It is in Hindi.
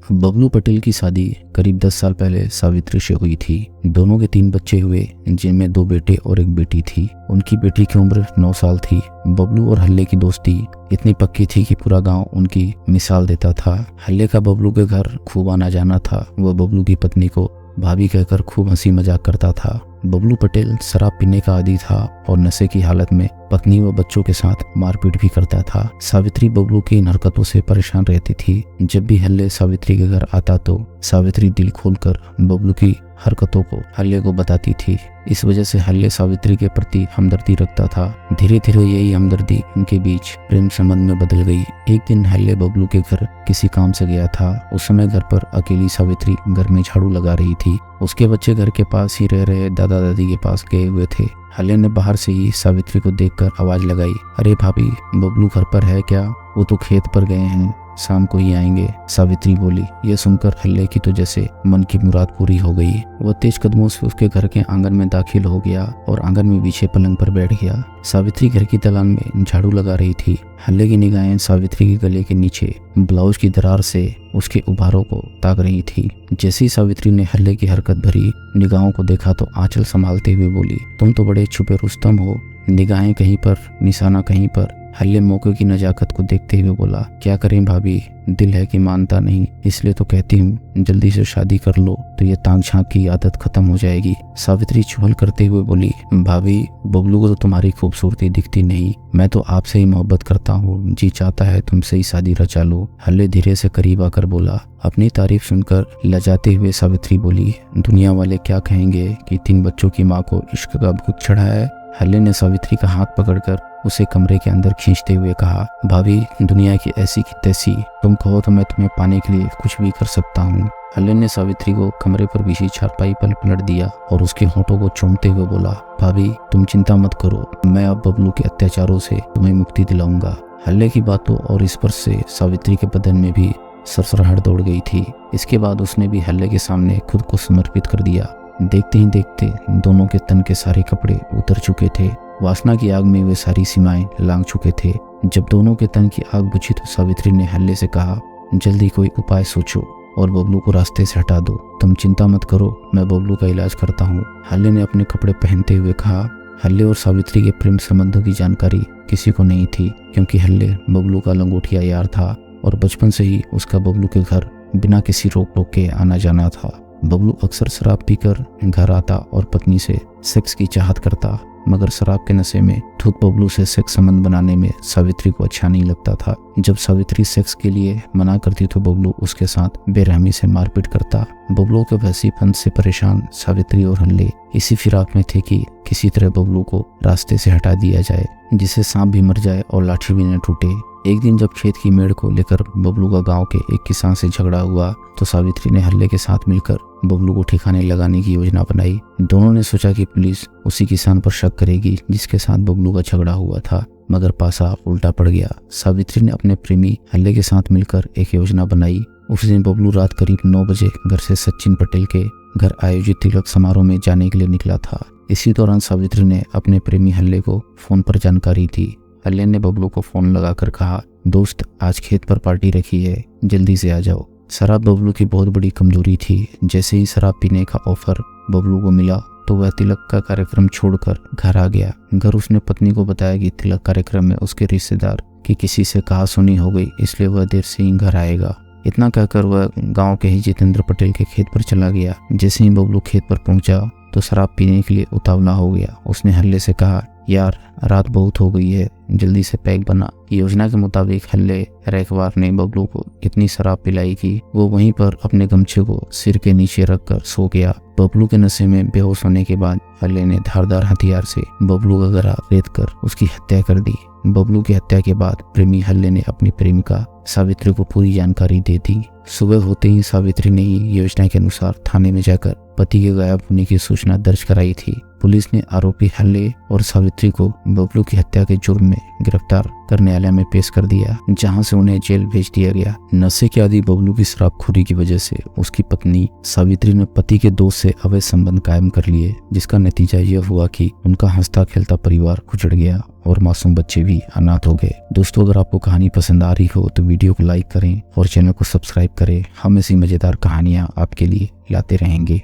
बबलू पटेल की शादी करीब 10 साल पहले सावित्री से हुई थी। दोनों के 3 बच्चे हुए, जिनमें 2 बेटे और 1 बेटी थी। उनकी बेटी की उम्र 9 साल थी। बबलू और हल्ले की दोस्ती इतनी पक्की थी कि पूरा गांव उनकी मिसाल देता था। हल्ले का बबलू के घर खूब आना जाना था। वह बबलू की पत्नी को भाभी कहकर खूब हंसी मजाक करता था। बबलू पटेल शराब पीने का आदी था और नशे की हालत में पत्नी व बच्चों के साथ मारपीट भी करता था। सावित्री बबलू की इन हरकतों से परेशान रहती थी। जब भी हल्ले सावित्री के घर आता तो सावित्री दिल खोलकर बबलू की हरकतों को हल्ले को बताती थी। इस वजह से हल्ले सावित्री के प्रति हमदर्दी रखता था। धीरे धीरे यही हमदर्दी उनके बीच प्रेम संबंध में बदल गई। एक दिन हल्ले बबलू के घर किसी काम से गया था। उस समय घर पर अकेली सावित्री घर में झाड़ू लगा रही थी। उसके बच्चे घर के पास ही रह रहे दादा दादी के पास गए हुए थे। हल्ले ने बाहर से ही सावित्री को देखकर आवाज लगाई, अरे भाभी, बबलू घर पर है क्या? वो तो खेत पर गए हैं, शाम को ही आएंगे। सावित्री बोली। यह सुनकर हल्ले की तो जैसे मन की मुराद पूरी हो गई। वह तेज कदमों से उसके घर के आंगन में दाखिल हो गया और आंगन में बिछे पलंग पर बैठ गया। सावित्री घर की दलान में झाड़ू लगा रही थी। हल्ले की निगाहें सावित्री के गले के नीचे ब्लाउज की दरार से उसके उभारों को ताक रही थी। जैसी सावित्री ने हल्ले की हरकत भरी निगाहों को देखा तो आंचल संभालते हुए बोली, तुम तो बड़े छुपे रुस्तम हो। निगाहें कहीं पर, निशाना कहीं पर। हल्ले मौके की नजाकत को देखते हुए बोला, क्या करें भाभी, दिल है कि मानता नहीं, इसलिए तो कहती हूँ जल्दी से शादी कर लो तो ये ताक झांक की आदत खत्म हो जाएगी। सावित्री चुहल करते हुए बोली, भाभी, बबलू को तो तुम्हारी खूबसूरती दिखती नहीं। मैं तो आपसे ही मोहब्बत करता हूँ। जी चाहता है तुमसे ही शादी रचा लो। हल्ले धीरे से करीब आकर बोला। अपनी तारीफ सुनकर लजाते हुए सावित्री बोली, दुनिया वाले क्या कहेंगे कि 3 बच्चों की माँ को इश्क का भूत चढ़ा है। हल्ले ने सावित्री का हाथ पकड़कर उसे कमरे के अंदर खींचते हुए कहा, भाभी, दुनिया की ऐसी की तैसी, तुम कहो तो मैं तुम्हें पाने के लिए कुछ भी कर सकता हूँ। हल्ले ने सावित्री को कमरे पर बिछी चारपाई पर पलट दिया और उसके होठों को चूमते हुए बोला, भाभी, तुम चिंता मत करो, मैं अब बबलू के अत्याचारों से तुम्हें मुक्ति दिलाऊंगा। हल्ले की बातों और स्पर्श से सावित्री के बदन में भी सरसराहट दौड़ गई थी। इसके बाद उसने भी हल्ले के सामने खुद को समर्पित कर दिया। देखते ही देखते दोनों के तन के सारे कपड़े उतर चुके थे। वासना की आग में वे सारी सीमाएं लांघ चुके थे। जब दोनों के तन की आग बुझी तो सावित्री ने हल्ले से कहा, जल्दी कोई उपाय सोचो और बबलू को रास्ते से हटा दो। तुम चिंता मत करो, मैं बबलू का इलाज करता हूँ। हल्ले ने अपने कपड़े पहनते हुए कहा। हल्ले और सावित्री के प्रेम संबंधों की जानकारी किसी को नहीं थी, क्योंकि हल्ले बबलू का लंगोटिया यार था और बचपन से ही उसका बबलू के घर बिना किसी रोक टोक के आना जाना था। बबलू अक्सर शराब पीकर घर आता और पत्नी से सेक्स की चाहत करता, मगर शराब के नशे में धुत बबलू से सेक्स संबंध बनाने में सावित्री को अच्छा नहीं लगता था। जब सावित्री सेक्स के लिए मना करती तो बबलू उसके साथ बेरहमी से मारपीट करता। बबलू के वैसीपन से परेशान सावित्री और हल्ले इसी फिराक में थे कि किसी तरह बबलू को रास्ते से हटा दिया जाए, जिससे सांप भी मर जाए और लाठी भी न टूटे। एक दिन जब खेत की मेड़ को लेकर बबलू का गांव के एक किसान से झगड़ा हुआ तो सावित्री ने हल्ले के साथ मिलकर बबलू को ठिकाने लगाने की योजना बनाई। दोनों ने सोचा कि पुलिस उसी किसान पर शक करेगी जिसके साथ बबलू का झगड़ा हुआ था, मगर पासा उल्टा पड़ गया। सावित्री ने अपने प्रेमी हल्ले के साथ मिलकर एक योजना बनाई। उस दिन बबलू रात करीब 9 बजे घर से सचिन पटेल के घर आयोजित तिलक समारोह में जाने के लिए निकला था। इसी दौरान सावित्री ने अपने प्रेमी हल्ले को फोन पर जानकारी दी। हल्ले ने बबलू को फोन लगाकर कहा, दोस्त, आज खेत पर पार्टी रखी है, जल्दी से आ जाओ। शराब बबलू की बहुत बड़ी कमजोरी थी। जैसे ही शराब पीने का ऑफर बबलू को मिला तो वह तिलक का कार्यक्रम छोड़कर घर आ गया। घर उसने पत्नी को बताया कि तिलक कार्यक्रम में उसके रिश्तेदार की किसी से कहा सुनी हो गई, इसलिए वह देर से ही घर आएगा। इतना कहकर वह गांव के ही जितेंद्र पटेल के खेत पर चला गया। जैसे ही बबलू खेत पर पहुंचा तो शराब पीने के लिए उतावला हो गया। उसने हल्ले से कहा, यार, रात बहुत हो गई है, जल्दी से पैक बना। योजना के मुताबिक हल्ले रैकवार ने बबलू को इतनी शराब पिलाई कि वो वहीं पर अपने गमछे को सिर के नीचे रखकर सो गया। बबलू के नशे में बेहोश होने के बाद हल्ले ने धारदार हथियार से बबलू का गला रेत कर उसकी हत्या कर दी। बबलू की हत्या के बाद प्रेमी हल्ले ने अपनी प्रेमिका सावित्री को पूरी जानकारी दे दी। सुबह होते ही सावित्री ने योजना के अनुसार थाने में जाकर पति के गायब होने की सूचना दर्ज कराई थी। पुलिस ने आरोपी हल्ले और सावित्री को बबलू की हत्या के जुर्म में गिरफ्तार कर न्यायालय में पेश कर दिया, जहां से उन्हें जेल भेज दिया गया। नशे के आदी बबलू की शराबखोरी की वजह से उसकी पत्नी सावित्री ने पति के दोस्त से अवैध संबंध कायम कर लिए, जिसका नतीजा यह हुआ कि उनका हंसता खेलता परिवार उजड़ गया और मासूम बच्चे भी अनाथ हो गए। दोस्तों, अगर आपको कहानी पसंद आ रही हो तो वीडियो को लाइक करें और चैनल को सब्सक्राइब करें। हम ऐसी मजेदार कहानियां आपके लिए लाते रहेंगे।